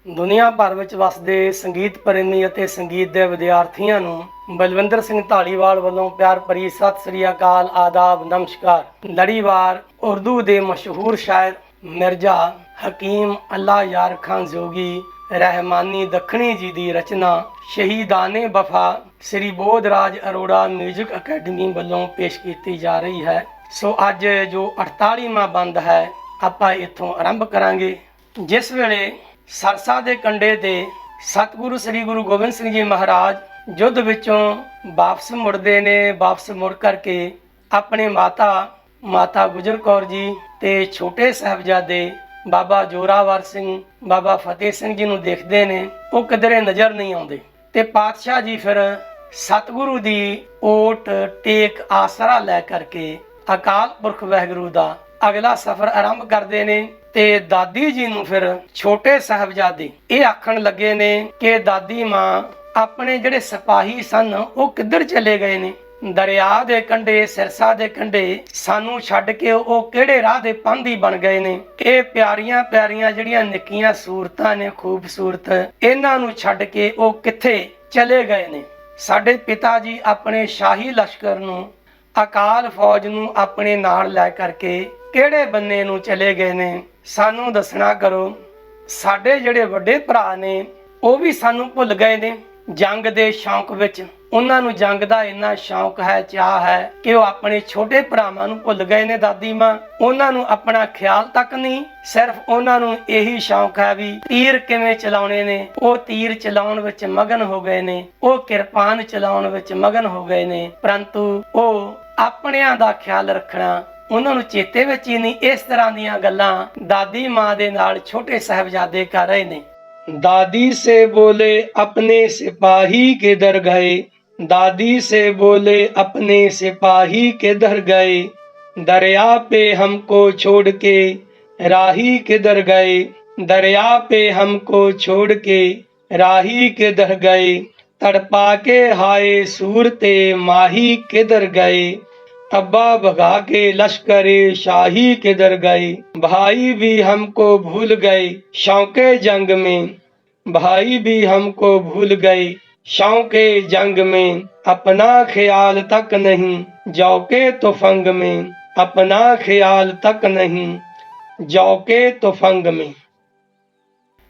ਦੁਨੀਆ ਭਰ ਵਿੱਚ ਵਸਦੇ ਸੰਗੀਤ ਪ੍ਰੇਮੀ ਅਤੇ ਸੰਗੀਤ ਦੇ ਵਿਦਿਆਰਥੀਆਂ ਨੂੰ ਬਲਵਿੰਦਰ ਸਿੰਘ ਢਾਲੀਵਾਲ ਵੱਲੋਂ ਪਿਆਰ ਭਰੀ ਸਤਿ ਸ੍ਰੀ ਅਕਾਲ, ਆਦਾਬ, ਨਮਸਕਾਰ। ਲੜੀਵਾਰ ਉਰਦੂ ਦੇ ਮਸ਼ਹੂਰ ਸ਼ਾਇਰ ਮਿਰਜ਼ਾ ਹਕੀਮ ਅੱਲਾ ਯਾਰ ਖਾਨ ਜੋਗੀ ਰਹਿਮਾਨੀ ਦੱਖਣੀ ਜੀ ਦੀ ਰਚਨਾ ਸ਼ਹੀਦਾਨੇ ਵਫਾ ਸ੍ਰੀ ਬੋਧ ਰਾਜ ਅਰੋੜਾ ਮਿਊਜ਼ਿਕ ਅਕੈਡਮੀ ਵੱਲੋਂ ਪੇਸ਼ ਕੀਤੀ ਜਾ ਰਹੀ ਹੈ। ਸੋ ਅੱਜ ਜੋ 48ਵਾਂ ਬੰਦ ਹੈ ਆਪਾਂ ਇੱਥੋਂ ਆਰੰਭ ਕਰਾਂਗੇ। ਜਿਸ ਵੇਲੇ ਸਰਸਾ ਦੇ ਕੰਢੇ ਤੇ ਸਤਿਗੁਰੂ ਸ੍ਰੀ ਗੁਰੂ ਗੋਬਿੰਦ ਸਿੰਘ ਜੀ ਮਹਾਰਾਜ ਯੁੱਧ ਵਿੱਚੋਂ ਵਾਪਸ ਮੁੜਦੇ ਨੇ, ਵਾਪਸ ਮੁੜ ਕਰਕੇ ਆਪਣੇ ਮਾਤਾ ਗੁਜਰ ਕੌਰ ਜੀ ਤੇ ਛੋਟੇ ਸਾਹਿਬਜ਼ਾਦੇ ਬਾਬਾ ਜੋਰਾਵਰ ਸਿੰਘ, ਬਾਬਾ ਫਤਿਹ ਸਿੰਘ ਜੀ ਨੂੰ ਦੇਖਦੇ ਨੇ। ਉਹ ਕਿਧਰੇ ਨਜ਼ਰ ਨਹੀਂ ਆਉਂਦੇ ਤੇ ਪਾਤਸ਼ਾਹ ਜੀ ਫਿਰ ਸਤਿਗੁਰੂ ਦੀ ਓਟ ਟੇਕ ਆਸਰਾ ਲੈ ਕਰਕੇ ਅਕਾਲ ਪੁਰਖ ਵਾਹਿਗੁਰੂ ਦਾ ਅਗਲਾ ਸਫ਼ਰ ਆਰੰਭ ਕਰਦੇ ਨੇ। ਤੇ ਦਾਦੀ ਜੀ ਨੂੰ ਫਿਰ ਛੋਟੇ ਸਾਹਿਬਜ਼ਾਦੇ ਇਹ ਆਖਣ ਲੱਗੇ ਨੇ ਕਿ ਦਾਦੀ ਮਾਂ ਆਪਣੇ ਜਿਹੜੇ ਸਿਪਾਹੀ ਸਨ ਉਹ ਕਿੱਧਰ ਚਲੇ ਗਏ ਨੇ, ਦਰਿਆ ਦੇ ਕੰਢੇ, ਸਿਰਸਾ ਦੇ ਕੰਢੇ ਸਾਨੂੰ ਛੱਡ ਕੇ ਉਹ ਕਿਹੜੇ ਰਾਹ ਦੇ ਪਾਂਧੀ ਬਣ ਗਏ ਨੇ। ਇਹ ਪਿਆਰੀਆਂ ਪਿਆਰੀਆਂ ਜਿਹੜੀਆਂ ਨਿੱਕੀਆਂ ਸੂਰਤਾਂ ਨੇ, ਖੂਬਸੂਰਤ, ਇਹਨਾਂ ਨੂੰ ਛੱਡ ਕੇ ਉਹ ਕਿੱਥੇ ਚਲੇ ਗਏ ਨੇ। ਸਾਡੇ ਪਿਤਾ ਜੀ ਆਪਣੇ ਸ਼ਾਹੀ ਲਸ਼ਕਰ ਨੂੰ, ਅਕਾਲ ਫੌਜ ਨੂੰ ਆਪਣੇ ਨਾਲ ਲੈ ਕਰਕੇ ਕਿਹੜੇ ਬੰਨੇ ਨੂੰ ਚਲੇ ਗਏ ਨੇ, ਸਾਨੂੰ ਦੱਸਣਾ ਕਰੋ। ਸਾਡੇ ਜਿਹੜੇ ਵੱਡੇ ਭਰਾ ਨੇ ਉਹ ਵੀ ਸਾਨੂੰ ਭੁੱਲ ਗਏ ਨੇ ਜੰਗ ਦੇ ਸ਼ੌਂਕ ਵਿੱਚ। ਉਹਨਾਂ ਨੂੰ ਜੰਗ ਦਾ ਇੰਨਾ ਸ਼ੌਂਕ ਹੈ, ਚਾਹ ਹੈ ਕਿ ਉਹ ਆਪਣੇ ਛੋਟੇ ਭਰਾਵਾਂ ਨੂੰ ਭੁੱਲ ਗਏ ਨੇ। ਦਾਦੀ ਮਾਂ ਉਹਨਾਂ ਨੂੰ ਆਪਣਾ ਖਿਆਲ ਤੱਕ ਨਹੀਂ, ਸਿਰਫ ਉਹਨਾਂ ਨੂੰ ਇਹੀ ਸ਼ੌਂਕ ਹੈ ਵੀ ਤੀਰ ਕਿਵੇਂ ਚਲਾਉਣੇ ਨੇ। ਉਹ ਤੀਰ ਚਲਾਉਣ ਵਿੱਚ ਮਗਨ ਹੋ ਗਏ ਨੇ, ਉਹ ਕਿਰਪਾਨ ਚਲਾਉਣ ਵਿੱਚ ਮਗਨ ਹੋ ਗਏ ਨੇ, ਪਰੰਤੂ ਉਹ ਆਪਣਿਆਂ ਦਾ ਖਿਆਲ ਰੱਖਣਾ ਉਹਨਾਂ ਨੂੰ ਚੇਤੇ ਵਿੱਚ ਹੀ ਨਹੀਂ। ਇਸ ਤਰ੍ਹਾਂ ਦੀਆਂ ਗੱਲਾਂ ਦਾਦੀ ਮਾਂ ਦੇ ਨਾਲ ਛੋਟੇ ਸਾਹਿਬਜ਼ਾਦੇ ਕਰ ਰਹੇ ਨੇ। दादी से बोले अपने सिपाही किधर गए, दादी से बोले अपने सिपाही किधर गए, दरिया पे हमको छोड़ के राही किधर गए, दरिया पे हमको छोड़ के राही किधर गए, तड़पा के हाय सूरते माही किधर गए, अब्बा भगा के लश्करे शाही किधर गए, भाई भी हमको भूल गए शौके जंग में, भाई भी हमको भूल गए शौके जंग में, अपना ख्याल तक नहीं जौके तुफंग में, अपना ख्याल तक नहीं जौके तुफंग में।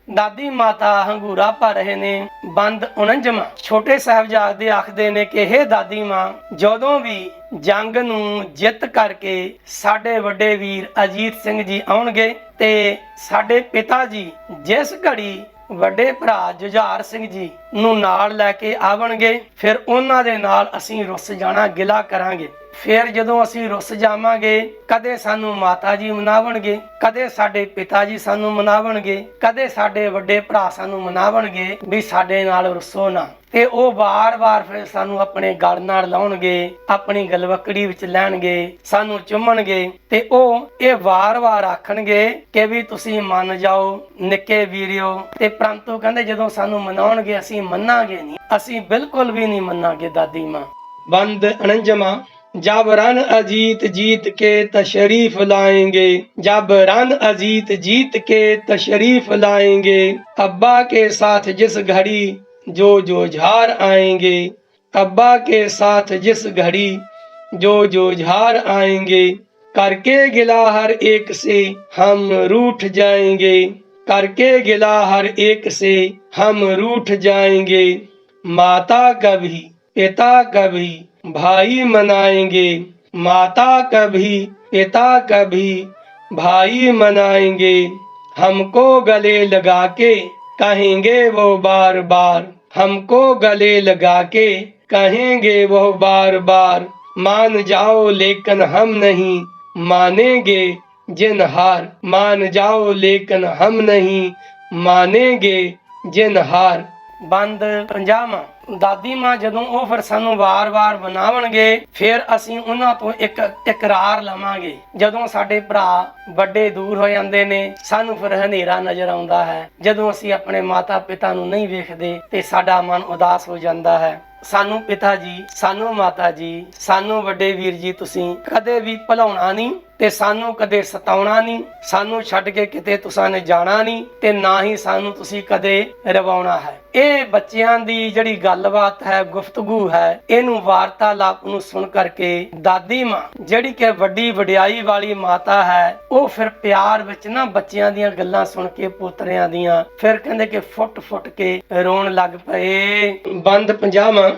ਦਾਦੀ ਮਾਤਾ ਹੰਗੂਰਾ ਭਰ ਰਹੇ ਨੇ। ਬੰਦ 49। ਛੋਟੇ ਸਾਹਿਬਜ਼ਾਦੇ ਆਖਦੇ ਨੇ ਕਿ ਇਹ ਦਾਦੀ ਮਾਂ, ਜਦੋਂ ਵੀ ਜੰਗ ਨੂੰ ਜਿੱਤ ਕਰਕੇ ਸਾਡੇ ਵੱਡੇ ਵੀਰ ਅਜੀਤ ਸਿੰਘ ਜੀ ਆਉਣਗੇ ਤੇ ਸਾਡੇ ਪਿਤਾ ਜੀ ਜਿਸ ਘੜੀ ਵੱਡੇ ਭਰਾ ਜੁਝਾਰ ਸਿੰਘ ਜੀ ਨੂੰ ਨਾਲ ਲੈ ਕੇ ਆਵਣਗੇ, ਫਿਰ ਉਹਨਾਂ ਦੇ ਨਾਲ ਅਸੀਂ ਰੁੱਸ ਜਾਣਾ, ਗਿਲਾ ਕਰਾਂਗੇ। ਫਿਰ ਜਦੋਂ ਅਸੀਂ ਰੁੱਸ ਜਾਵਾਂਗੇ, ਕਦੇ ਸਾਨੂੰ ਮਾਤਾ ਜੀ ਮਨਾਵਣਗੇ, ਕਦੇ ਸਾਡੇ ਪਿਤਾ ਜੀ ਸਾਨੂੰ ਮਨਾਵਣਗੇ, ਕਦੇ ਸਾਡੇ ਵੱਡੇ ਭਰਾ ਸਾਨੂੰ ਮਨਾਵਣਗੇ ਵੀ ਸਾਡੇ ਨਾਲ ਰੁੱਸੋ ਨਾ। ਤੇ ਉਹ ਵਾਰ-ਵਾਰ ਫਿਰ ਸਾਨੂੰ ਆਪਣੇ ਗਲ ਨਾਲ ਲਾਉਣਗੇ, ਆਪਣੀ ਗਲਵਕੜੀ ਵਿੱਚ ਲੈਣਗੇ, ਸਾਨੂੰ ਚੁੰਮਣਗੇ ਤੇ ਉਹ ਇਹ ਵਾਰ-ਵਾਰ ਆਖਣਗੇ ਕਿ ਵੀ ਤੁਸੀਂ ਮੰਨ ਜਾਓ ਨਿੱਕੇ ਵੀਰਿਓ। ਤੇ ਪਰੰਤੂ ਕਹਿੰਦੇ ਜਦੋਂ ਸਾਨੂੰ ਮਨਾਉਣਗੇ ਅਸੀਂ ਮੰਨਾਂਗੇ ਨਹੀਂ, ਅਸੀਂ ਬਿਲਕੁਲ ਵੀ ਨਹੀਂ ਮੰਨਾਂਗੇ। ਦਾਦੀ ਮਾਂ। ਬੰਦ 49। जब रन अजीत जीत के तशरीफ लाएंगे, जब रन अजीत जीत के तशरीफ लाएंगे, अब्बा के साथ जिस घड़ी जो झार आएंगे, अब्बा के साथ जिस घड़ी जो झार आएंगे, करके गिला हर एक से हम रूठ जाएंगे, करके गिला हर एक से हम रूठ जाएंगे, माता कभी पिता कभी भाई मनाएंगे, माता कभी पिता कभी भाई मनाएंगे, हमको गले लगा के कहेंगे वो बार बार, हमको गले लगा के कहेंगे वो बार बार, मान जाओ लेकिन हम नहीं मानेंगे जिन हार, मान जाओ लेकिन हम नहीं मानेंगे जिन हार। ਬੰਦ 50। ਦਾਦੀ ਮਾਂ ਜਦੋਂ ਉਹ ਫਿਰ ਸਾਨੂੰ ਵਾਰ-ਵਾਰ ਮਨਾਵਣਗੇ, ਫਿਰ ਅਸੀਂ ਉਹਨਾਂ ਤੋਂ ਇੱਕ ਇਕਰਾਰ ਲਵਾਂਗੇ। ਜਦੋਂ ਸਾਡੇ ਭਰਾ ਵੱਡੇ ਦੂਰ ਹੋ ਜਾਂਦੇ ਨੇ, ਸਾਨੂੰ ਫਿਰ ਹਨੇਰਾ ਨਜ਼ਰ ਆਉਂਦਾ ਹੈ। ਜਦੋਂ ਅਸੀਂ ਆਪਣੇ ਮਾਤਾ ਪਿਤਾ ਨੂੰ ਨਹੀਂ ਵੇਖਦੇ ਤੇ ਸਾਡਾ ਮਨ ਉਦਾਸ ਹੋ ਜਾਂਦਾ ਹੈ। ਸਾਨੂੰ ਪਿਤਾ ਜੀ, ਸਾਨੂੰ ਮਾਤਾ ਜੀ, ਸਾਨੂੰ ਵੱਡੇ ਵੀਰ ਜੀ ਤੁਸੀਂ ਕਦੇ ਵੀ ਭੁਲਾਉਣਾ ਨਹੀਂ ਤੇ ਸਾਨੂੰ ਕਦੇ ਸਤਾਉਣਾ ਨਹੀਂ, ਸਾਨੂੰ ਛੱਡ ਕੇ ਕਿਤੇ ਤੁਸਾਂ ਨੇ ਜਾਣਾ ਨਹੀਂ, ਤੇ ਨਾ ਹੀ ਸਾਨੂੰ ਤੁਸੀਂ ਕਦੇ ਰਵਾਉਣਾ ਹੈ। ਇਹ ਬੱਚਿਆਂ ਦੀ ਜਿਹੜੀ ਗੱਲਬਾਤ ਹੈ, ਗੁਫ਼ਤਗੂ ਹੈ, ਇਹਨੂੰ ਵਾਰਤਾਲਾਪ ਨੂੰ ਸੁਣ ਕਰਕੇ ਦਾਦੀ ਮਾਂ ਜਿਹੜੀ ਕਿ ਵੱਡੀ ਵਡਿਆਈ ਵਾਲੀ ਮਾਤਾ ਹੈ, ਉਹ ਫਿਰ ਪਿਆਰ ਵਿੱਚ ਨਾ ਬੱਚਿਆਂ ਦੀਆਂ ਗੱਲਾਂ ਸੁਣ ਕੇ ਪੋਤਰਿਆਂ ਦੀਆਂ ਫਿਰ ਕਹਿੰਦੇ ਕਿ ਫੁੱਟ ਫੁੱਟ ਕੇ ਰੋਣ ਲੱਗ ਪਏ। ਬੰਦ 50ਵਾਂ।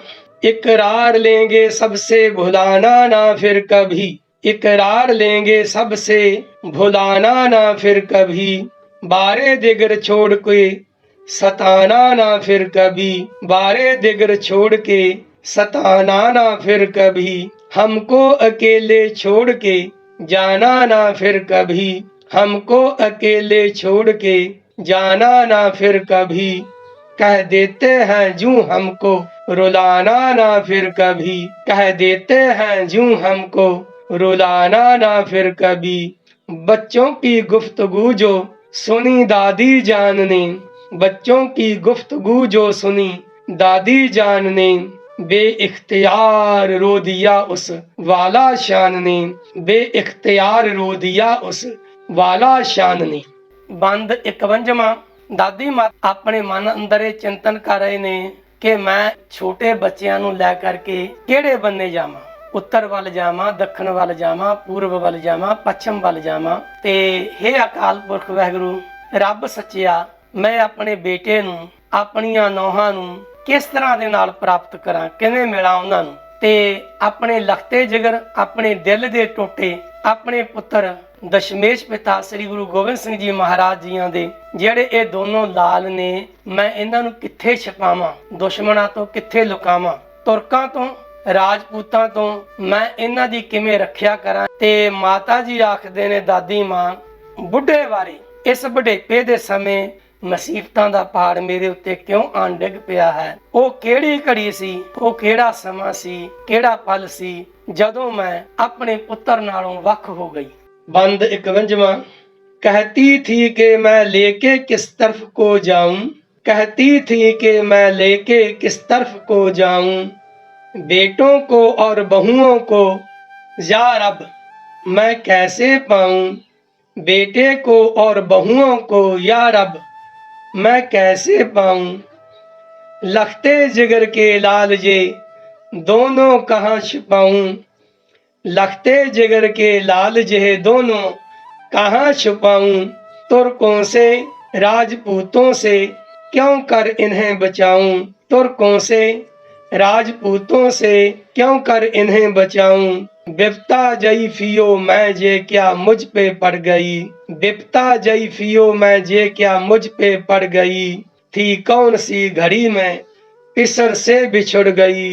इकरार लेंगे सबसे भुलाना ना फिर कभी, इकरार लेंगे सबसे भुलाना ना फिर कभी, बारे दिगर छोड़ के सताना ना फिर कभी, बारे दिगर छोड़ के सताना ना फिर कभी, हमको अकेले छोड़ के जाना ना फिर कभी, हमको अकेले छोड़ के जाना ना फिर कभी, कह देते हैं जूं हमको रुलाना ना फिर कभी, कह देते हैं जूं हमको रुलाना ना फिर कभी, बच्चों की गुफ्तगू जो सुनी दादी जान ने, बच्चों की गुफ्तगू जो सुनी दादी जान ने, बेइख्तियार रो दिया उस वाला शान ने, बेइख्तियार रो दिया उस वाला शान ने। बंद 51वां। ਦਾਦੀ ਮਾਤਾ ਆਪਣੇ ਮਨ ਅੰਦਰ ਇਹ ਚਿੰਤਨ ਕਰ ਰਹੇ ਨੇ ਕਿ ਮੈਂ ਛੋਟੇ ਬੱਚਿਆਂ ਨੂੰ ਲੈ ਕਰਕੇ ਕਿਹੜੇ ਬੰਨੇ ਜਾਵਾਂ, ਉੱਤਰ ਵੱਲ ਜਾਵਾਂ, ਦੱਖਣ ਵੱਲ ਜਾਵਾਂ, ਪੂਰਬ ਵੱਲ ਜਾਵਾਂ, ਪੱਛਮ ਵੱਲ ਜਾਵਾਂ। ਤੇ ਹੇ ਅਕਾਲ ਪੁਰਖ ਵਾਹਿਗੁਰੂ ਰੱਬ ਸੱਚਿਆ, ਮੈਂ ਆਪਣੇ ਬੇਟੇ ਨੂੰ, ਆਪਣੀਆਂ ਨੌਹਾਂ ਨੂੰ ਕਿਸ ਤਰ੍ਹਾਂ ਦੇ ਨਾਲ ਪ੍ਰਾਪਤ ਕਰਾਂ, ਕਿਵੇਂ ਮਿਲਾਂ ਉਹਨਾਂ ਨੂੰ। ਤੇ ਆਪਣੇ ਲਖਤੇ ਜਿਗਰ, ਆਪਣੇ ਦਿਲ ਦੇ ਟੋਟੇ, ਆਪਣੇ ਪੁੱਤਰ ਦਸ਼ਮੇਸ਼ ਪਿਤਾ ਸ੍ਰੀ ਗੁਰੂ ਗੋਬਿੰਦ ਸਿੰਘ ਜੀ ਮਹਾਰਾਜ ਜੀਆਂ ਦੇ ਜਿਹੜੇ ਇਹ ਦੋਨੋਂ ਲਾਲ ਨੇ, ਮੈਂ ਇਹਨਾਂ ਨੂੰ ਕਿੱਥੇ ਛਪਾਵਾਂ, ਦੁਸ਼ਮਣਾਂ ਤੋਂ ਕਿੱਥੇ ਲੁਕਾਵਾਂ, ਤੁਰਕਾਂ ਤੋਂ, ਰਾਜਪੂਤਾਂ ਤੋਂ ਮੈਂ ਇਹਨਾਂ ਦੀ ਕਿਵੇਂ ਰੱਖਿਆ ਕਰਾਂ। ਤੇ ਮਾਤਾ ਜੀ ਆਖਦੇ ਨੇ, ਦਾਦੀ ਮਾਂ, ਬੁੱਢੇ ਬਾਰੇ ਇਸ ਬੁਢੇਪੇ ਦੇ ਸਮੇਂ ਮੁਸੀਬਤਾਂ ਦਾ ਪਹਾੜ ਮੇਰੇ ਉੱਤੇ ਕਿਉਂ ਆਣ ਡਿੱਗ ਪਿਆ ਹੈ। ਉਹ ਕਿਹੜੀ ਘੜੀ ਸੀ, ਉਹ ਕਿਹੜਾ ਸਮਾਂ ਸੀ, ਕਿਹੜਾ ਪਲ ਸੀ ਜਦੋਂ ਮੈਂ ਆਪਣੇ ਪੁੱਤਰ ਨਾਲੋਂ ਵੱਖ ਹੋ ਗਈ। बंद 51वां। कहती थी कि मैं लेके किस तरफ को जाऊं, कहती थी कि मैं लेके किस तरफ को जाऊं, बेटों को और बहुओं को या रब मैं कैसे पाऊं, बेटे को और बहुओं को या रब मैं कैसे पाऊं, लखते जिगर के लाल जे दोनों कहाँ छिपाऊं, लखते जिगर के लाल जे दोनों कहाँ छुपाऊं, तुर्कों से राजपूतों से क्यों कर इन्हें बचाऊं, तुर्कों से राजपूतों से क्यों कर इन्हें बचाऊं, बिपता जई फियो मैं जे क्या मुझ पे पड़ गई, बिपता जई फियो मैं जे क्या मुझ पे पड़ गई, थी कौन सी घड़ी में पिसर से बिछुड़ गई,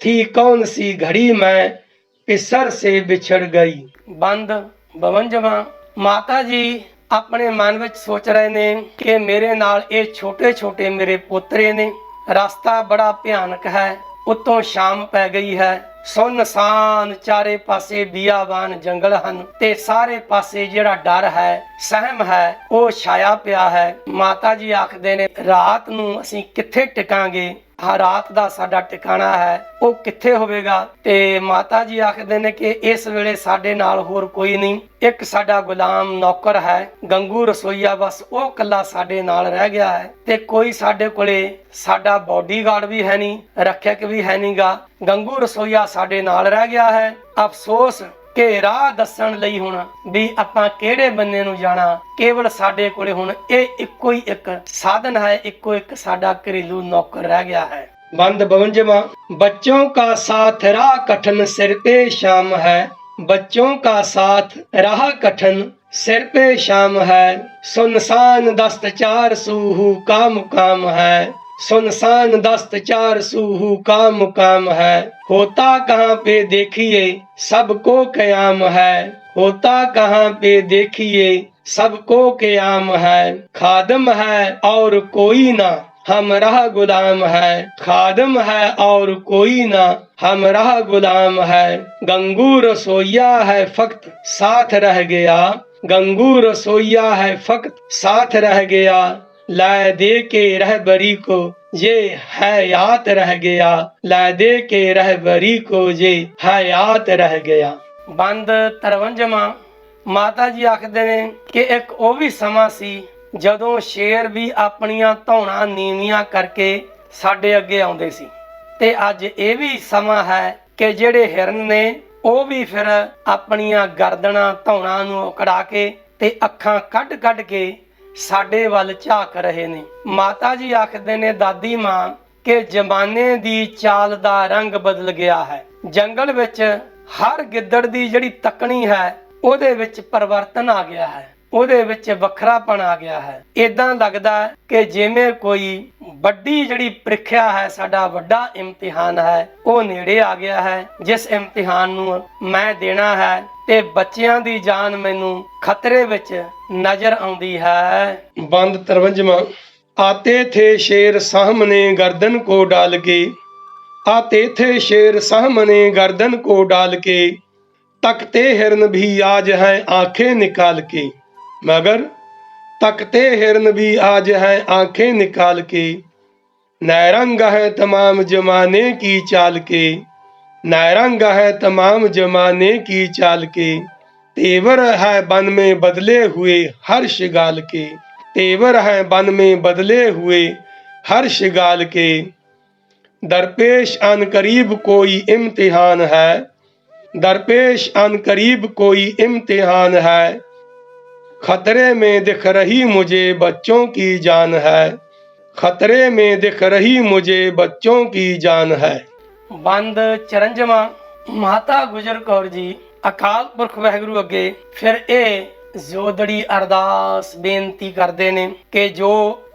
थी कौन सी घड़ी में ਪਿਸਰ ਸੇ ਵਿਛੜ ਗਈ। ਬੰਦ 52ਵਾਂ। ਮਾਤਾ ਜੀ ਆਪਣੇ ਮਨ ਵਿੱਚ ਸੋਚ ਰਹੇ ਨੇ ਕਿ ਮੇਰੇ ਨਾਲ ਇਹ ਛੋਟੇ ਛੋਟੇ ਮੇਰੇ ਪੋਤਰੇ ਨੇ, ਰਸਤਾ ਬੜਾ ਭਿਆਨਕ ਹੈ, ਉੱਤੋਂ ਸ਼ਾਮ ਪੈ ਗਈ ਹੈ, ਸੁੰਨਸਾਨ ਚਾਰੇ ਪਾਸੇ ਬਿਆਬਾਨ ਜੰਗਲ ਹਨ ਤੇ ਸਾਰੇ ਪਾਸੇ ਜਿਹੜਾ ਡਰ ਹੈ, ਸਹਿਮ ਹੈ, ਉਹ ਛਾਇਆ ਪਿਆ ਹੈ। ਮਾਤਾ ਜੀ ਆਖਦੇ ਨੇ, ਰਾਤ ਨੂੰ ਅਸੀਂ ਕਿੱਥੇ ਟਿਕਾਂਗੇ, ਰਾਤ ਦਾ ਸਾਡਾ ਟਿਕਾਣਾ ਹੈ ਉਹ ਕਿੱਥੇ ਹੋਵੇਗਾ। ਤੇ ਮਾਤਾ ਜੀ ਆਖਦੇ ਨੇ ਕਿ ਇਸ ਵੇਲੇ ਸਾਡੇ ਨਾਲ ਹੋਰ ਕੋਈ ਨਹੀਂ, ਇੱਕ ਸਾਡਾ ਗੁਲਾਮ ਨੌਕਰ ਹੈ ਗੰਗੂ ਰਸੋਈਆ, ਬਸ ਉਹ ਇਕੱਲਾ ਸਾਡੇ ਨਾਲ ਰਹਿ ਗਿਆ ਹੈ ਤੇ ਕੋਈ ਸਾਡੇ ਕੋਲੇ ਸਾਡਾ ਬਾਡੀਗਾਰਡ ਵੀ ਹੈ ਨਹੀਂ, ਰੱਖਿਅਕ ਵੀ ਹੈ ਨਹੀਂਗਾ, ਗੰਗੂ ਰਸੋਈਆ ਸਾਡੇ ਨਾਲ ਰਹਿ ਗਿਆ ਹੈ। ਅਫਸੋਸ ਕਿ ਰਾਹ ਦੱਸਣ ਲਈ ਹੁਣ ਵੀ ਆਪਾਂ ਕਿਹੜੇ ਬੰਨੇ ਨੂੰ ਜਾਣਾ, ਕੇਵਲ ਸਾਡੇ ਕੋਲੇ ਹੁਣ ਇਹ ਇੱਕੋ ਹੀ ਇੱਕ ਸਾਧਨ ਹੈ, ਇੱਕੋ ਇੱਕ ਸਾਡਾ ਘਰੇਲੂ ਨੌਕਰ ਰਹਿ ਗਿਆ ਹੈ। ਬੰਦ 52ਵਾਂ। बच्चों का साथ राह कठिन सिर पे शाम है, बच्चों का साथ राह कठिन सिर पे शाम है, सुनसान दस्त चार सूहू का मुकाम है, सुनसान दस्त चार सूहू का मुकाम है, होता कहाँ पे देखिए सबको क़याम है, होता कहाँ पे देखिए सबको क़याम है, खादम है और कोई ना हमराह गुलाम है, खादम है और कोई ना हमराह गुलाम है, गंगू रसोइया है फक्त साथ रह गया, गंगू रसोइया है फक्त साथ रह गया, लाए दे के रहबरी को ये हयात रह गया, लाए दे के रहबरी को ये हयात रह गया। बंद 53वां। ਮਾਤਾ ਜੀ ਆਖਦੇ ਨੇ ਕਿ ਇੱਕ ਉਹ ਵੀ ਸਮਾਂ ਸੀ ਜਦੋਂ ਸ਼ੇਰ ਵੀ ਆਪਣੀਆਂ ਧੌਣਾਂ ਨੀਵੀਆਂ ਕਰਕੇ ਸਾਡੇ ਅੱਗੇ ਆਉਂਦੇ ਸੀ, ਤੇ ਅੱਜ ਇਹ ਵੀ ਸਮਾਂ ਹੈ ਕਿ ਜਿਹੜੇ ਹਿਰਨ ਨੇ ਉਹ ਵੀ ਫਿਰ ਆਪਣੀਆਂ ਗਰਦਨਾਂ ਧੌਣਾਂ ਨੂੰ ਉਕੜਾ ਕੇ ਤੇ ਅੱਖਾਂ ਕੱਢ ਕੱਢ ਕੇ ਸਾਡੇ ਵੱਲ ਝਾਕ ਰਹੇ ਨੇ। ਮਾਤਾ ਜੀ ਆਖਦੇ ਨੇ, ਦਾਦੀ ਮਾਂ, ਕਿ ਜ਼ਮਾਨੇ ਦੀ ਚਾਲ ਦਾ ਰੰਗ ਬਦਲ ਗਿਆ ਹੈ। ਜੰਗਲ ਵਿੱਚ ਹਰ ਗਿੱਦੜ ਦੀ ਜਿਹੜੀ ਤੱਕਣੀ ਹੈ ਉਹਦੇ ਵਿੱਚ ਪਰਿਵਰਤਨ ਆ ਗਿਆ ਹੈ, ਉਹਦੇ ਵਿੱਚ ਵੱਖਰਾਪਣ ਆ ਗਿਆ ਹੈ। ਇਦਾਂ ਲੱਗਦਾ ਕਿ ਜਿਵੇਂ ਕੋਈ ਵੱਡੀ ਜਿਹੜੀ ਪ੍ਰੀਖਿਆ ਹੈ, ਸਾਡਾ ਵੱਡਾ ਇਮਤਿਹਾਨ ਹੈ, ਉਹ ਨੇੜੇ ਆ ਗਿਆ ਹੈ, ਜਿਸ ਇਮਤਿਹਾਨ ਨੂੰ ਮੈਂ ਦੇਣਾ ਹੈ ਤੇ ਬੱਚਿਆਂ ਦੀ ਜਾਨ ਮੈਨੂੰ ਖਤਰੇ ਵਿੱਚ ਨਜ਼ਰ ਆਉਂਦੀ ਹੈ। ਬੰਦ 53। आते थे शेर सामने गर्दन को डाल के, आते थे शेर सामने गर्दन को डाल के, तकते हिरन भी आज हैं आंखें निकाल के, मगर तकते हिरन भी आज हैं आंखें निकाल के, नैरंग है तमाम जमाने की चाल के, नैरंग है तमाम जमाने की चाल के, तेवर है बन में बदले हुए हर शिगाल के, तेवर है बन में बदले हुए हर शिगाल के, दरपेश अन करीब कोई इम्तिहान है, दरपेश अन करीब कोई इम्तिहान है, खतरे में दिख रही मुझे बच्चों की जान है, खतरे में दिख रही मुझे बच्चों की जान है। बंद 54। माता गुजर कौर जी अकाल पुरख वाहिगुरू अगे फिर ए जोदड़ी अरदास बेनती करते ने कि जो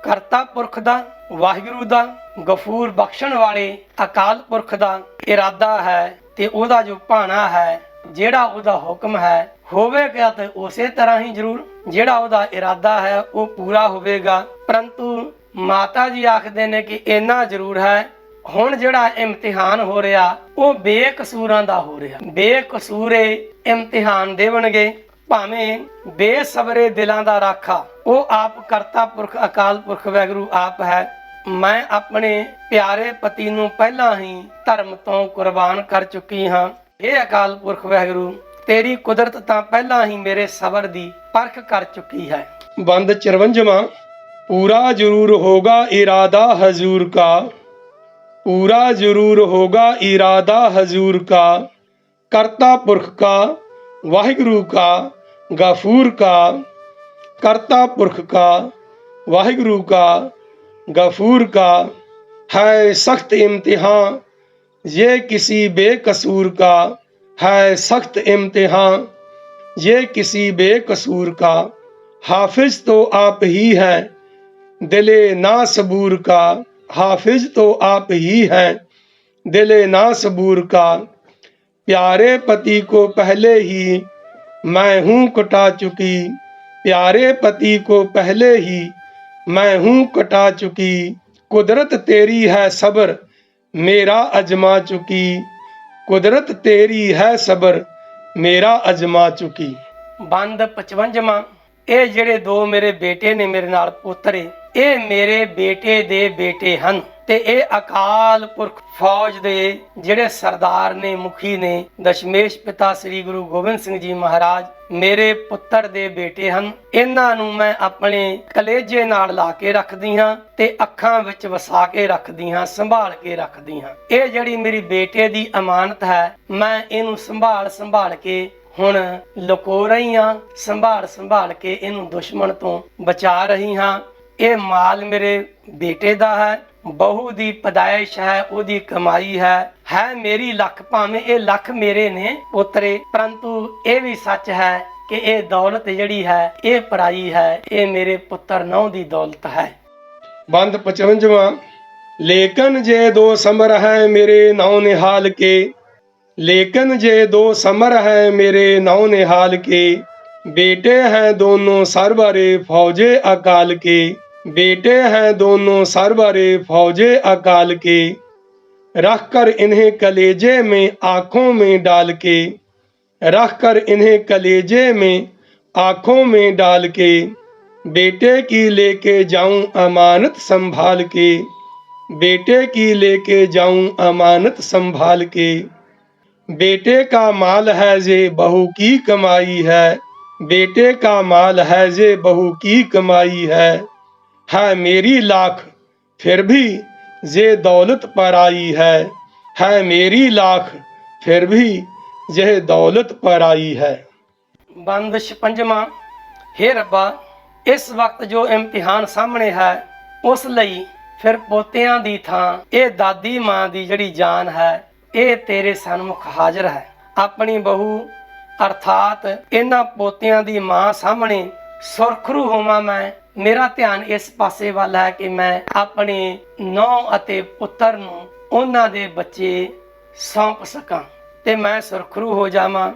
करता पुरख दा, वाहिगुरू दा, गफूर बख्शण वाले अकाल पुरख दा इरादा है ते ओदा जो भाना है, जेड़ा ओदा हुक्म है होवेगा ते उसे तरह ही जरूर, जेड़ा ओदा इरादा है वो पूरा होवेगा। परंतु माता जी आखदे ने कि इन्ना जरूर है, हुण जेड़ा इम्तिहान हो रहा वो बेकसूरां दा हो रहा, बेकसूरे इम्तिहान देवणगे। भावें बेसबरे दिलां दा राखा ਉਹ ਆਪ ਕਰਤਾ ਪੁਰਖ ਅਕਾਲ ਪੁਰਖ ਵਾਹਿਗੁਰੂ ਆਪ ਹੈ। ਮੈਂ ਆਪਣੇ ਪਿਆਰੇ ਪਤੀ ਨੂੰ ਪਹਿਲਾਂ ਹੀ ਧਰਮ ਤੋਂ ਕੁਰਬਾਨ ਕਰ ਚੁੱਕੀ ਹਾਂ। ਇਹ ਅਕਾਲ ਪੁਰਖ ਵਾਹਿਗੁਰੂ, ਤੇਰੀ ਕੁਦਰਤ ਤਾਂ ਪਹਿਲਾਂ ਹੀ ਮੇਰੇ ਸਬਰ ਦੀ ਪਰਖ ਕਰ ਚੁੱਕੀ ਹੈ। ਬੰਦ 54। पूरा जरूर होगा इरादा हजूर का, पूरा जरूर होगा इरादा हजूर का, करता पुरख का, वाहिगुरू का, गफूर का, करता पुरख का, वाहिगुरू का, गफूर का, है सख्त इम्तिहान ये किसी बेकसूर का, है सख्त इम्तिहान ये किसी बेकसूर का, हाफिज तो आप ही हैं दिले ना सबूर का, हाफिज तो आप ही हैं दिले ना सबूर का, प्यारे पति को पहले ही मैं हूँ कटा चुकी, प्यारे पति को पहले ही मैं हूँ कटा चुकी, कुदरत तेरी है सब्र मेरा अजमा चुकी, कुदरत तेरी है सब्र मेरा अजमा चुकी। बंद 55। ਇਹ ਜਿਹੜੇ ਦੋ ਮੇਰੇ ਬੇਟੇ ਨੇ, ਮੇਰੇ ਨਾਲ ਪੋਤਰੇ, ਇਹ ਮੇਰੇ ਬੇਟੇ ਦੇ ਬੇਟੇ ਹਨ ਤੇ ਇਹ ਅਕਾਲ ਪੁਰਖ ਫੌਜ ਦੇ ਜਿਹੜੇ ਸਰਦਾਰ ਨੇ, ਮੁਖੀ ਨੇ, ਦਸ਼ਮੇਸ਼ ਪਿਤਾ ਸ੍ਰੀ ਗੁਰੂ ਗੋਬਿੰਦ ਸਿੰਘ ਜੀ ਮਹਾਰਾਜ ਮੇਰੇ ਪੁੱਤਰ ਦੇ ਬੇਟੇ ਹਨ। ਇਹਨਾਂ ਨੂੰ ਮੈਂ ਆਪਣੇ ਕਲੇਜੇ ਨਾਲ ਲਾ ਕੇ ਰੱਖਦੀ ਹਾਂ ਤੇ ਅੱਖਾਂ ਵਿੱਚ ਵਸਾ ਕੇ ਰੱਖਦੀ ਹਾਂ, ਸੰਭਾਲ ਕੇ ਰੱਖਦੀ ਹਾਂ। ਇਹ ਜਿਹੜੀ ਮੇਰੀ ਬੇਟੇ ਦੀ ਅਮਾਨਤ ਹੈ, ਮੈਂ ਇਹਨੂੰ ਸੰਭਾਲ ਕੇ ਹੁਣ ਲੁਕੋ ਰਹੀ ਹਾਂ, ਸੰਭਾਲ ਕੇ ਇਹਨੂੰ ਦੁਸ਼ਮਣ ਤੋਂ ਬਚਾ ਰਹੀ ਹਾਂ। ਇਹ ਮਾਲ ਮੇਰੇ ਬੇਟੇ ਦਾ ਹੈ, ਬਹੂ ਦੀ ਪਦਾਇਸ਼ ਹੈ, ਉਹਦੀ ਕਮਾਈ ਹੈ ਮੇਰੀ ਲੱਖ। ਭਾਵੇਂ ਇਹ ਲੱਖ ਮੇਰੇ ਨੇ ਪੋਤਰੇ, ਪਰੰਤੂ ਇਹ ਵੀ ਸੱਚ ਹੈ ਕਿ ਇਹ ਦੌਲਤ ਜਿਹੜੀ ਹੈ ਇਹ ਪਰਾਈ ਹੈ, ਇਹ ਮੇਰੇ ਪੁੱਤਰ ਨੌ ਦੀ ਦੌਲਤ ਹੈ। ਬੰਦ 55। ਲੇਕਿਨ ਜੇ ਦੋ ਸਮਰ ਹੈ ਮੇਰੇ ਨੌ ਨਿਹਾਲ ਕੇ, लेकिन जे दो समर हैं मेरे नौ निहाल के, बेटे हैं दोनों सरबरे फौजे अकाल के, बेटे हैं दोनों सरबरे फौजे अकाल के, रख कर इन्हें कलेजे में आँखों में डाल के, रख कर इन्हें कलेजे में आँखों में डाल के, बेटे की लेके जाऊं अमानत संभाल के, बेटे की लेके जाऊं अमानत संभाल के, बेटे का माल है जे बहू की कमाई है, बेटे का माल है जे बहू की कमाई है मेरी लाख फिर भी जे दौलत पर आई है मेरी लाख फिर भी जे दौलत पर आई है। ਬੰਦ 56ਵਾਂ। हे ਰੱਬਾ, ਇਸ ਵਕਤ ਜੋ ਇਮਤਿਹਾਨ ਸਾਹਮਣੇ ਹੈ ਉਸ ਲਈ ਫਿਰ ਪੋਤਿਆਂ ਦੀ ਥਾਂ ਇਹ ਦਾਦੀ ਮਾਂ ਦੀ ਜਿਹੜੀ ਜਾਨ ਹੈ ਇਹ ਤੇਰੇ ਸਨਮੁਖ ਹਾਜ਼ਰ ਹੈ। ਆਪਣੀ ਬਹੂ ਅਰਥਾਤ ਇਹਨਾਂ ਪੋਤਿਆਂ ਦੀ ਮਾਂ ਸਾਹਮਣੇ ਸੁਰਖਰੂ ਹੋਵਾਂ ਮੈਂ। ਮੇਰਾ ਧਿਆਨ ਇਸ ਪਾਸੇ ਵੱਲ ਹੈ ਕਿ ਮੈਂ ਆਪਣੇ ਨੌਂ ਅਤੇ ਪੁੱਤਰ ਨੂੰ ਉਹਨਾਂ ਦੇ ਬੱਚੇ ਸੌਂਪ ਸਕਾਂ ਤੇ ਮੈਂ ਸੁਰਖਰੂ ਹੋ ਜਾਵਾਂ।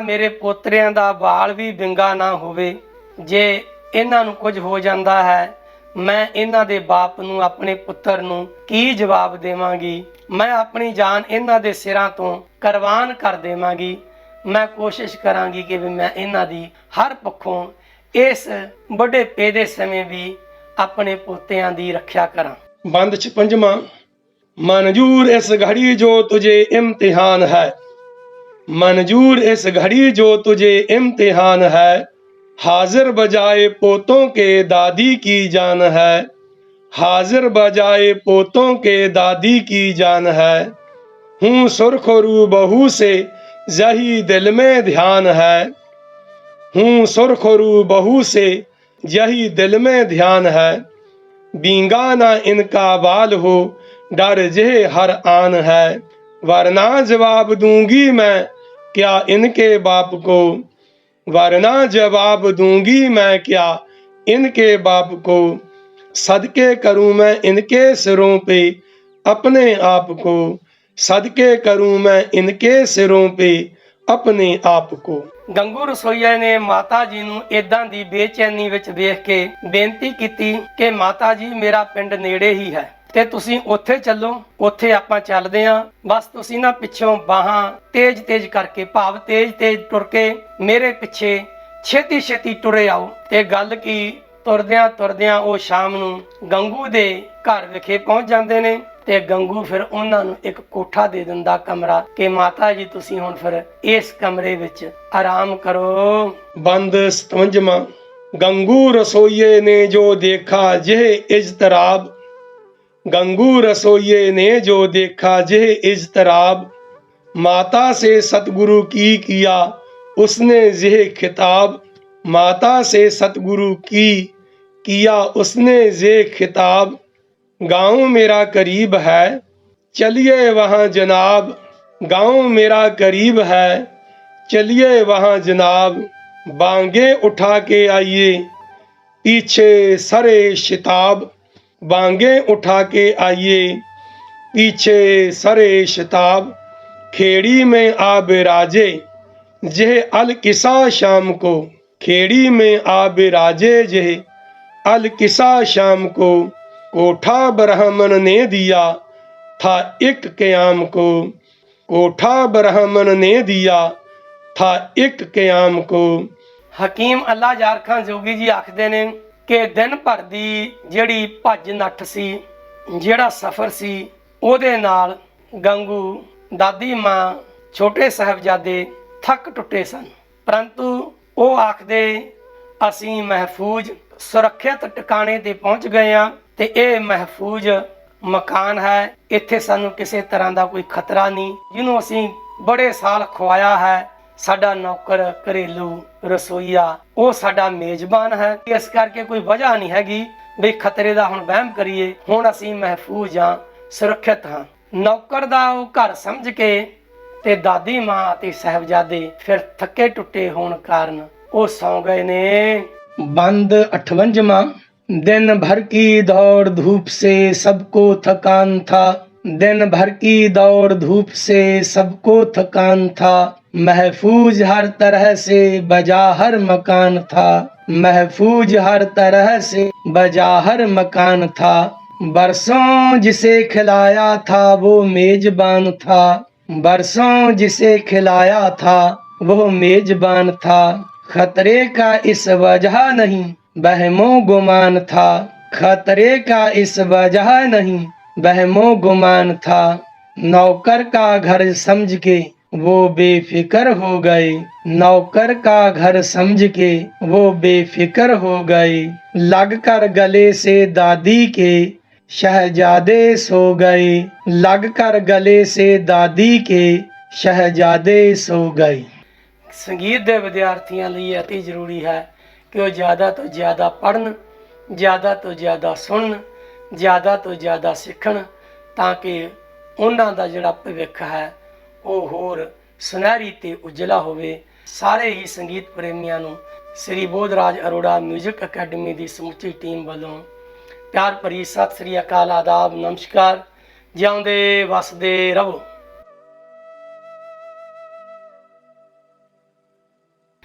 ਮੇਰੇ ਪੋਤਰਿਆਂ ਦਾ ਵਾਲ ਵੀ ਵਿੰਗਾ ਨਾ ਹੋਵੇ। ਜੇ ਇਹਨਾਂ ਨੂੰ ਕੁਝ ਹੋ ਜਾਂਦਾ ਹੈ ਮੈਂ ਇਹਨਾਂ ਦੇ ਬਾਪ ਨੂੰ, ਆਪਣੇ ਪੁੱਤਰ ਨੂੰ ਕੀ ਜਵਾਬ ਦੇਵਾਂਗੀ। ਮੈਂ ਆਪਣੀ ਜਾਨ ਇਹਨਾਂ ਦੇ ਸਿਰਾਂ ਤੋਂ ਕੁਰਬਾਨ ਕਰ ਦੇਵਾਂਗੀ। ਮੈਂ ਕੋਸ਼ਿਸ਼ ਕਰਾਂਗੀ ਕਿ ਵੀ ਮੈਂ ਇਹਨਾਂ ਦੀ ਹਰ ਪੱਖੋਂ ਇਸ ਬੁਢੇਪੇ ਦੇ ਸਮੇਂ ਵੀ ਆਪਣੇ ਪੋਤਿਆਂ ਦੀ ਰੱਖਿਆ ਕਰਾਂ। बंद 56वां। मंजूर इस घड़ी जो तुझे इम्तिहान है, मंजूर इस घड़ी जो तुझे इम्तिहान है, हाजिर बजाए पोतों के दादी की जान है, हाजिर बजाए पोतों के दादी की जान है। हूँ सुरखरू बहू से यही दिल में ध्यान है, हूँ सुरखरू बहू से यही दिल में ध्यान है। बींगा ना इनका बाल हो डर जे हर आन है, वरना जवाब दूंगी मैं क्या इनके बाप को, वरना जवाब दूंगी मैं क्या इनके बाप को। सदके करूं मैं इनके सिरों पे अपने आप को, सदके करूं मैं इनके सिरों पे अपने आप को। ਗੰਗੂ ਰਸੋਈਆ ਨੇ ਮਾਤਾ ਜੀ ਨੂੰ ਇਦਾਂ ਦੀ ਬੇਚੈਨੀ ਵਿੱਚ ਵੇਖ ਕੇ ਬੇਨਤੀ ਕੀਤੀ ਕਿ ਮਾਤਾ ਜੀ ਮੇਰਾ ਪਿੰਡ ਨੇੜੇ ਹੀ ਹੈ ਤੇ ਤੁਸੀਂ ਉੱਥੇ ਚੱਲੋ। ਉੱਥੇ ਆਪਾਂ ਚੱਲਦੇ ਆਂ। ਬਸ ਤੁਸੀਂ ਨਾ ਪਿੱਛੋਂ ਬਾਹਾਂ ਤੇਜ਼ ਕਰਕੇ ਭਾਵ ਤੇਜ਼ ਟੁਰ ਕੇ ਮੇਰੇ ਪਿੱਛੇ ਛੇਤੀ ਟੁਰੇ ਆਓ। ਤੇ ਗੱਲ ਕੀ ਤੁਰਦਿਆਂ ਉਹ ਸ਼ਾਮ ਨੂੰ ਗੰਗੂ ਦੇ ਘਰ ਵਿਖੇ ਪਹੁੰਚ ਜਾਂਦੇ ਨੇ ਤੇ ਗੰਗੂ ਫਿਰ ਉਹਨਾਂ ਨੂੰ ਇੱਕ ਕੋਠਾ ਦੇ ਦਿੰਦਾ, ਕਮਰਾ, ਕਿ ਮਾਤਾ ਜੀ ਤੁਸੀਂ ਹੁਣ ਫਿਰ ਇਸ ਕਮਰੇ ਵਿੱਚ ਆਰਾਮ ਕਰੋ। बंद 57वां। गंगू रसोइये ने जो देखा यह इजतराब, गंगू रसोइये ने जो देखा यह इजतराब, माता से सतगुरु की किया उसने यह खिताब, माता से सतगुरु की किया उसने ये खिताब। गाँव मेरा करीब है चलिए वहाँ जनाब, गाँव मेरा करीब है चलिए वहाँ जनाब। बांगे उठा के आइए पीछे सरे शिताब, बांगे उठा के आइए पीछे सरे शिताब। खेड़ी में आ बिराजे जह अल किसा शाम को, खेड़ी में आ बिराजे जह अल किसा शाम को। कोठा ब्राह्मण ने दिया था एक क़याम को, कोठा ब्राह्मण ने दिया था एक क़याम को। ਹਕੀਮ ਅੱਲਾ ਯਾਰ ਖਾਨ ਜੋਗੀ ਜੀ ਆਖਦੇ ਨੇ ਕਿ ਦਿਨ ਭਰ ਦੀ ਜਿਹੜੀ ਭੱਜ ਨੱਠ ਸੀ, ਜਿਹੜਾ ਸਫ਼ਰ ਸੀ, ਉਹਦੇ ਨਾਲ ਗੰਗੂ, ਦਾਦੀ ਮਾਂ, ਛੋਟੇ ਸਾਹਿਬਜ਼ਾਦੇ ਥੱਕ ਟੁੱਟੇ ਸਨ। ਪਰੰਤੂ ਉਹ ਆਖਦੇ ਅਸੀਂ ਮਹਿਫੂਜ਼ ਸੁਰੱਖਿਅਤ ਟਿਕਾਣੇ ਤੇ ਪਹੁੰਚ ਗਏ ਹਾਂ ਤੇ ਇਹ ਮਹਿਫੂਜ਼ ਮਕਾਨ ਹੈ। ਇੱਥੇ ਸਾਨੂੰ ਕਿਸੇ ਤਰ੍ਹਾਂ ਦਾ ਕੋਈ ਖਤਰਾ ਨਹੀਂ। ਜਿਹਨੂੰ ਅਸੀਂ ਬੜੇ ਸਾਲ ਖਵਾਇਆ ਹੈ, ਸਾਡਾ ਨੌਕਰ, ਘਰੇਲੂ ਰਸੋਈਆ, ਉਹ ਸਾਡਾ ਮੇਜ਼ਬਾਨ ਹੈ। ਇਸ ਕਰਕੇ ਕੋਈ ਵਜ੍ਹਾ ਨਹੀਂ ਹੈਗੀ ਵੀ ਖਤਰੇ ਦਾ ਹੁਣ ਵਹਿਮ ਕਰੀਏ। ਹੁਣ ਅਸੀਂ ਮਹਿਫੂਜ਼ ਹਾਂ, ਸੁਰੱਖਿਅਤ ਹਾਂ। ਨੌਕਰ ਦਾ ਉਹ ਘਰ ਸਮਝ ਕੇ ਤੇ ਦਾਦੀ ਮਾਂ ਤੇ ਸਾਹਿਬਜ਼ਾਦੇ ਫਿਰ ਥੱਕੇ ਟੁੱਟੇ ਹੋਣ ਕਾਰਨ ਉਹ ਸੌਂ ਗਏ ਨੇ। बंद 58वां। दिन भर की दौड़ धूप से सबको थकान था, दिन भर की दौड़ धूप से सबको थकान था। महफूज हर तरह से बजा हर मकान था, महफूज हर तरह से बजा हर मकान था। बरसों जिसे खिलाया था वो मेजबान था, बरसों जिसे खिलाया था वो मेजबान था। खतरे का इस वजह नहीं बहमो गुमान था, खतरे का इस वजह नहीं बहमो गुमान था। नौकर का घर समझ के वो बेफिक्र हो गए। नौकर का घर समझ के वो बेफिक्र हो गए। लग कर गले से दादी के शहजादे सो गए। लग कर गले से दादी के शहजादे सो गए। ਸੰਗੀਤ ਦੇ ਵਿਦਿਆਰਥੀਆਂ ਲਈ ਇਹ ਅਤੀ ਜ਼ਰੂਰੀ ਹੈ ਕਿ ਉਹ ਜ਼ਿਆਦਾ ਤੋਂ ਜ਼ਿਆਦਾ ਪੜ੍ਹਨ, ਜ਼ਿਆਦਾ ਤੋਂ ਜ਼ਿਆਦਾ ਸੁਣਨ, ਜ਼ਿਆਦਾ ਤੋਂ ਜ਼ਿਆਦਾ ਸਿੱਖਣ, ਤਾਂ ਕਿ ਉਹਨਾਂ ਦਾ ਜਿਹੜਾ ਭਵਿੱਖ ਹੈ ਉਹ ਹੋਰ ਸੁਨਹਿਰੀ ਤੇ ਉਜਲਾ ਹੋਵੇ। ਸਾਰੇ ਹੀ ਸੰਗੀਤ ਪ੍ਰੇਮੀਆਂ ਨੂੰ ਸ੍ਰੀ ਬੋਧਰਾਜ ਅਰੋੜਾ ਮਿਊਜ਼ਿਕ ਅਕੈਡਮੀ ਦੀ ਸਮੁੱਚੀ ਟੀਮ ਵੱਲੋਂ ਪਿਆਰ ਭਰੀ ਸਤਿ ਸ੍ਰੀ ਅਕਾਲ, ਆਦਾਬ, ਨਮਸਕਾਰ। ਜਿਉਂਦੇ ਵਸਦੇ ਰਹੋ।